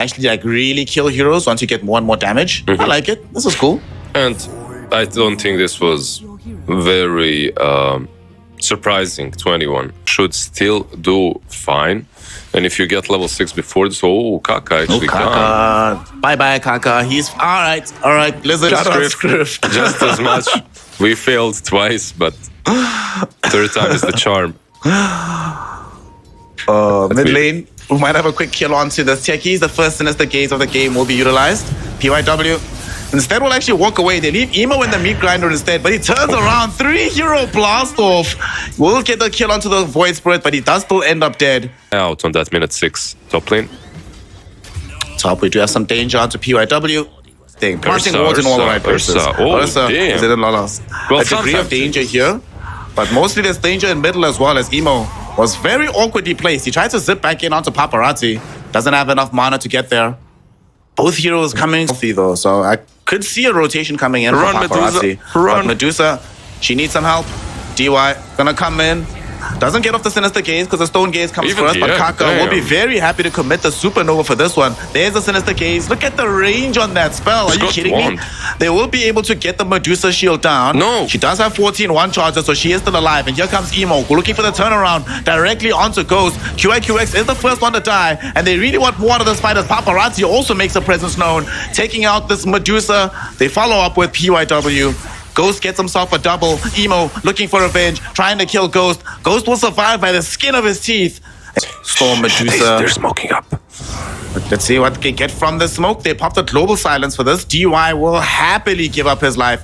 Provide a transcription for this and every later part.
actually like really kill heroes once you get more and more damage. I like it. This is cool. And I don't think this was very surprising to anyone. Should still do fine. And if you get level 6 before this, Kaka actually gone. Bye-bye, Kaka. He's all right. Blizzard script. Just as much. We failed twice, but third time is the charm. Mid lane, we might have a quick kill onto the techies. The first sinister gaze of the game will be utilized. PYW instead will actually walk away. They leave Emo in the meat grinder instead, but he turns around. 3-hero blast off. Will get the kill onto the Void Spirit, but he does still end up dead. Out on that minute 6 top lane. Top, we do have some danger onto PYW. Thing. Passing wards in all the right places. Ursa, damn. Is it in Lolas? Well, a degree of danger here, but mostly there's danger in middle as well, as Emo was very awkwardly placed. He tried to zip back in onto Paparazzi. Doesn't have enough mana to get there. Both heroes coming healthy though, so I could see a rotation coming in for Paparazzi. But Medusa, she needs some help. DY gonna come in. Doesn't get off the Sinister Gaze because the Stone Gaze comes first, but Kaka will be very happy to commit the Supernova for this one. There's the Sinister Gaze. Look at the range on that spell. Are you kidding me? They will be able to get the Medusa shield down. No. She does have 14 one charges, so she is still alive. And here comes Emo, looking for the turnaround directly onto Ghost. QIQX is the first one to die, and they really want more out of this fight as Paparazzi also makes a presence known. Taking out this Medusa, they follow up with PYW. Ghost gets himself a double. Emo looking for revenge, trying to kill Ghost. Ghost will survive by the skin of his teeth. Storm Medusa. They're smoking up. Let's see what they get from the smoke. They popped a global silence for this. DY will happily give up his life.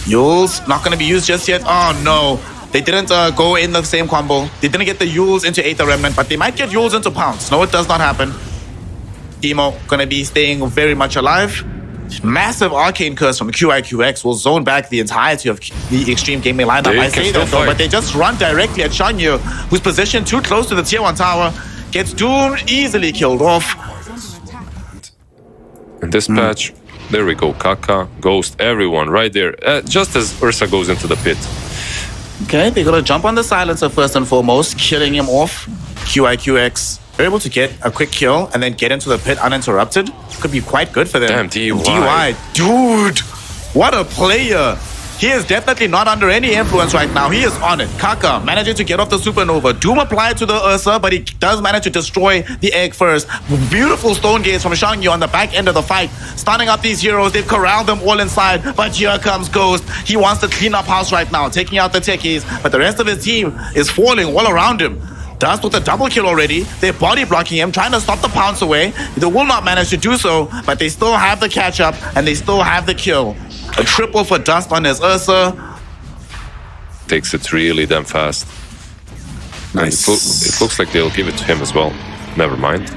Yule's not going to be used just yet. Oh no. They didn't go in the same combo. They didn't get the Yules into Aether Remnant, but they might get Yules into Pounce. No, it does not happen. Emo going to be staying very much alive. Massive Arcane Curse from QIQX will zone back the entirety of the Xtreme Gaming lineup. I say that though, but they just run directly at Shanyu, who's positioned too close to the tier 1 tower. Gets Doom easily killed off. In this patch, there we go. Kaka, Ghost, everyone right there. Just as Ursa goes into the pit. Okay, they're gonna jump on the silencer first and foremost, killing him off. QIQX they're able to get a quick kill and then get into the pit uninterrupted. Could be quite good for them. Damn, DY. DY, dude, what a player. He is definitely not under any influence right now. He is on it. Kaka managing to get off the Supernova. Doom applied to the Ursa, but he does manage to destroy the egg first. Beautiful Stone Gaze from Shangyu on the back end of the fight. Stunning up these heroes. They've corralled them all inside, but here comes Ghost. He wants to clean up house right now, taking out the techies, but the rest of his team is falling all around him. Dust with a double kill already. They're body blocking him, trying to stop the pounce away. They will not manage to do so, but they still have the catch up and they still have the kill. A triple for Dust on his Ursa. Takes it really damn fast. Nice. It looks like they'll give it to him as well. Never mind.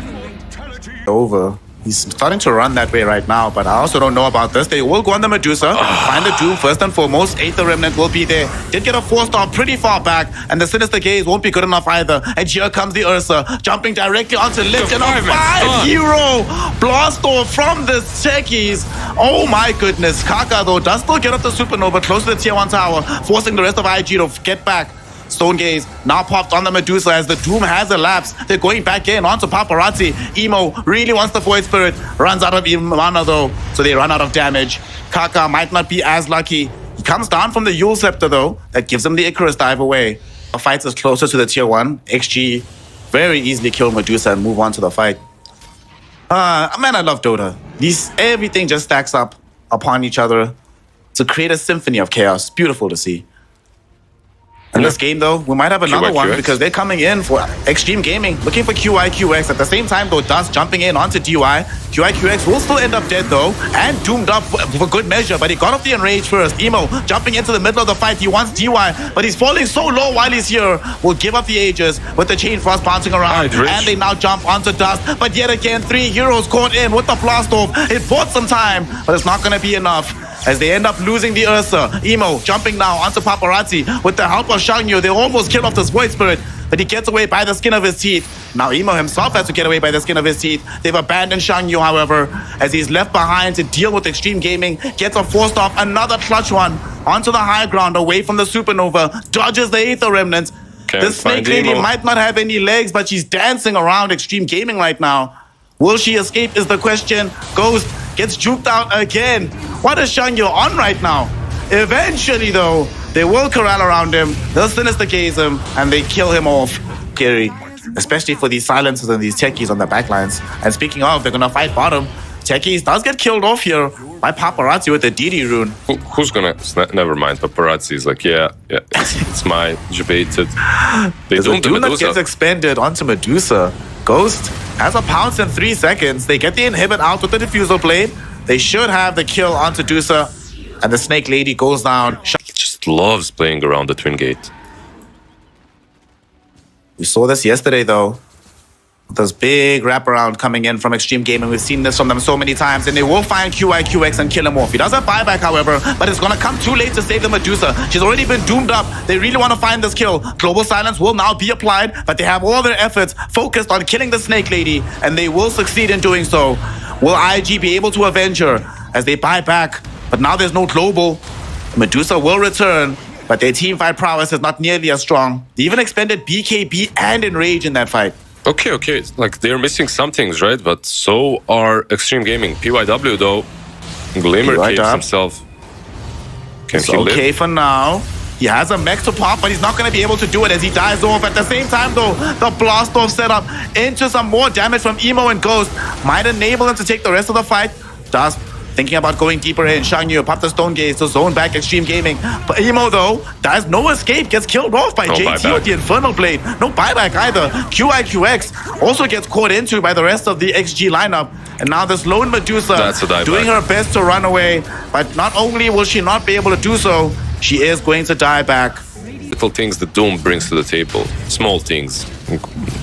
Over. He's starting to run that way right now, but I also don't know about this. They will go on the Medusa, find the Doom first and foremost. Aether Remnant will be there. Did get a 4-star pretty far back, and the Sinister Gaze won't be good enough either. And here comes the Ursa, jumping directly onto Lift, and a 5-hero blast off from the techies. Oh my goodness. Kaka, though, does still get up the Supernova close to the tier 1 tower, forcing the rest of IG to get back. Stone Gaze now popped on the Medusa as the Doom has elapsed. They're going back in onto Paparazzi. Emo really wants the Void Spirit. Runs out of mana though, so they run out of damage. Kaka might not be as lucky. He comes down from the Yule Scepter though. That gives him the Icarus dive away. The fight is closer to the tier 1. XG very easily kill Medusa and move on to the fight. Man, I love Dota. Everything just stacks up upon each other to create a symphony of chaos. Beautiful to see. In this game, though, we might have another one because they're coming in for Xtreme Gaming, looking for QIQX. At the same time, though, Dust jumping in onto DY. QIQX will still end up dead, though, and doomed up for good measure, but he got off the Enrage first. Emo jumping into the middle of the fight. He wants DY, but he's falling so low while he's here. Will give up the Aegis with the Chain Frost bouncing around, and they now jump onto Dust. But yet again, 3 heroes caught in with the blast off. It bought some time, but it's not going to be enough. As they end up losing the Ursa. Emo jumping now onto Paparazzi with the help of Shangyu. They almost kill off this Void Spirit, but he gets away by the skin of his teeth. Now Emo himself has to get away by the skin of his teeth. They've abandoned Shangyu, however, as he's left behind to deal with Xtreme Gaming. Gets a 4-star, another clutch one onto the high ground away from the Supernova. Dodges the Aether Remnants. The Snake Lady might not have any legs, but she's dancing around Xtreme Gaming right now. Will she escape is the question. Ghost gets juked out again. What is Shangyu on right now? Eventually, though, they will corral around him. They'll sinister gaze him, and they kill him off. Scary, especially for these silencers and these techies on the backlines. And speaking of, they're gonna fight bottom. Techies does get killed off here by Paparazzi with the DD rune. Who's gonna... Never mind, Paparazzi is like, yeah, it's my debated. They There's a don't do Dune that Medusa. gets expended onto Medusa. Ghost has a pounce in 3 seconds. They get the inhibit out with the diffusal blade. They should have the kill onto Medusa. And the Snake Lady goes down. He just loves playing around the Twin Gate. We saw this yesterday, though. This big wraparound coming in from Xtreme Gaming. We've seen this from them so many times, and they will find QIQX and kill him off. He does have buyback, however, but it's gonna come too late to save the Medusa. She's already been doomed up. They really want to find this kill. Global Silence will now be applied, but they have all their efforts focused on killing the Snake Lady, and they will succeed in doing so. Will IG be able to avenge her as they buy back? But now there's no global. Medusa will return, but their team fight prowess is not nearly as strong. They even expended BKB and Enrage in that fight. Okay. Like, they're missing some things, right? But so are Xtreme Gaming. PYW, though, Glimmer keeps himself. Can It's he live? okay for now. He has a mech to pop, but he's not going to be able to do it as he dies off. At the same time, though, the blast off setup into some more damage from Emo and Ghost might enable him to take the rest of the fight. Dust thinking about going deeper in. Shangyu pop the Stone Gaze to zone back Xtreme Gaming. But Emo, though, does no escape, gets killed off by JT buyback. with the Infernal Blade. No buyback either. QIQX also gets caught into by the rest of the XG lineup. And now this lone Medusa That's a dieback. doing her best to run away. But not only will she not be able to do so, she is going to die back. Little things that Doom brings to the table. Small things,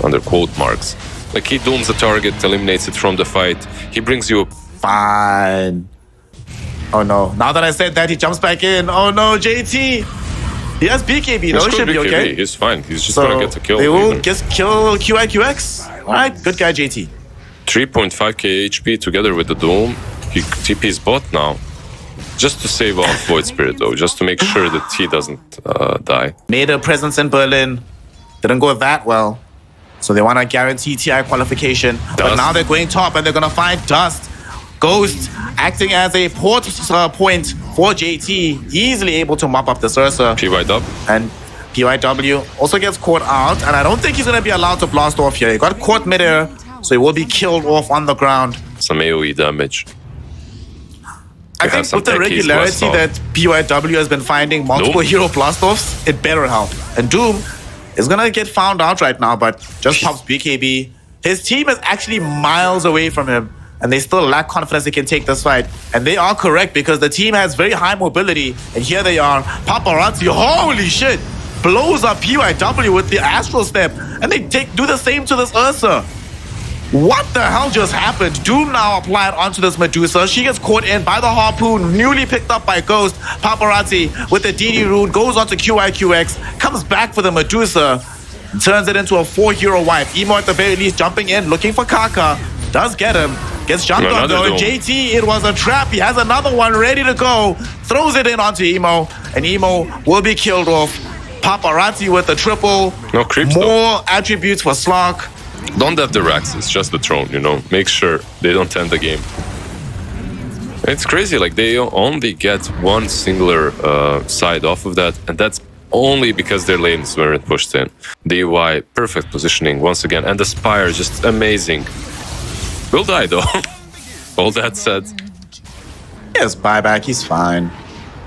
under quote marks. Like, he dooms the target, eliminates it from the fight. He brings you... Fine. Oh no. Now that I said that, he jumps back in. Oh no, JT. He has BKB, though. He should be okay. He's fine. He's just So gonna get the kill. they will even. just kill QIQX. Alright, good guy, JT. 3.5k HP together with the Doom. He TP's bot now. Just to save off Void Spirit, though. Just to make sure that he doesn't die. Made a presence in Berlin. Didn't go that well. So they want to guarantee TI qualification. But Dust. now they're going top and they're going to find Dust. Ghost acting as a port point for JT. Easily able to mop up the Ursa. PYW. And PYW also gets caught out. And I don't think he's going to be allowed to blast off here. He got caught midair. So he will be killed off on the ground. Some AoE damage. I have think some with the techies regularity blast off. that PYW has been finding multiple Nope. hero blast-offs, it better help. And Doom is gonna get found out right now, but just pops BKB. His team is actually miles away from him, and they still lack confidence they can take this fight. And they are correct, because the team has very high mobility, and here they are. Paparazzi, holy shit, blows up PYW with the Astral Step, and they do the same to this Ursa. What the hell just happened? Doom now applied onto this Medusa. She gets caught in by the Harpoon, newly picked up by Ghost. Paparazzi with the DD rune goes onto QIQX, comes back for the Medusa, and turns it into a 4-hero wipe. Emo at the very least jumping in, looking for Kaka. Does get him. Gets jumped on Another though. Doom. JT, it was a trap. He has another one ready to go. Throws it in onto Emo, and Emo will be killed off. Paparazzi with the triple. No creeps, More attributes for Slark. Don't have the racks, it's just the throne, you know. Make sure they don't end the game. It's crazy, like, they only get one singular side off of that, and that's only because their lanes weren't pushed in. DY, perfect positioning once again, and the Spire, just amazing. Will die, though. All that said. Yes, buyback, he's fine.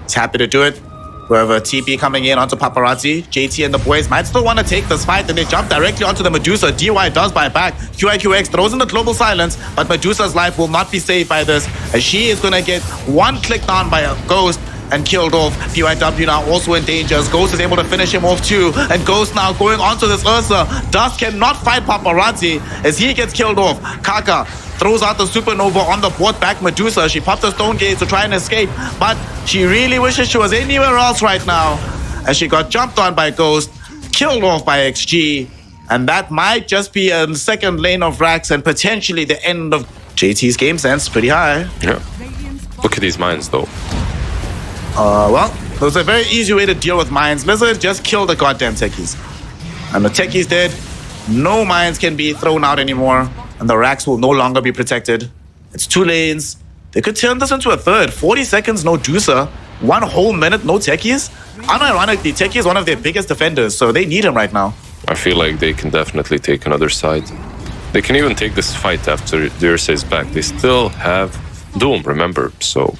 He's happy to do it. Whoever TP coming in onto Paparazzi, JT and the boys might still want to take this fight, and they jump directly onto the Medusa. DY does buy back. QIQX throws in the global silence, but Medusa's life will not be saved by this, as she is going to get one click down by a Ghost and killed off. PYW now also in danger, as Ghost is able to finish him off too, and Ghost now going onto this Ursa. Dust cannot fight Paparazzi as he gets killed off. Kaka throws out the supernova on the board back Medusa. She popped the stone gate to try and escape, but she really wishes she was anywhere else right now, as she got jumped on by Ghost, killed off by XG, and that might just be a second lane of racks and potentially the end of JT's game sense. Pretty high. Yeah. Look at these mines, though. Well, there's a very easy way to deal with mines. Lizard, just kill the goddamn techies. And the techies dead. No mines can be thrown out anymore. And and the racks will no longer be protected. It's 2 lanes. They could turn this into a third. 40 seconds, no juicer. 1 whole minute, no techies. Unironically, Techie is one of their biggest defenders, so they need him right now. I feel like they can definitely take another side. They can even take this fight after Dirce is back. They still have Doom, remember, so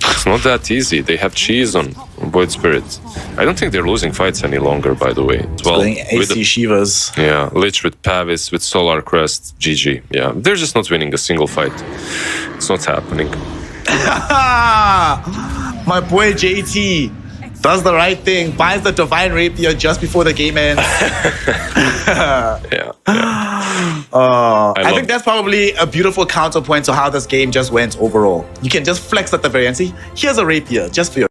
it's not that easy. They have Cheese on Void Spirit. I don't think they're losing fights any longer, by the way. Well, AC Shivas. Yeah, Lich with Pavis, with Solar Crest, GG. Yeah, they're just not winning a single fight. It's not happening. My boy JT does the right thing, buys the Divine Rapier just before the game ends. Yeah. I think that's probably a beautiful counterpoint to how this game just went overall. You can just flex at the very end. See, here's a Rapier just for your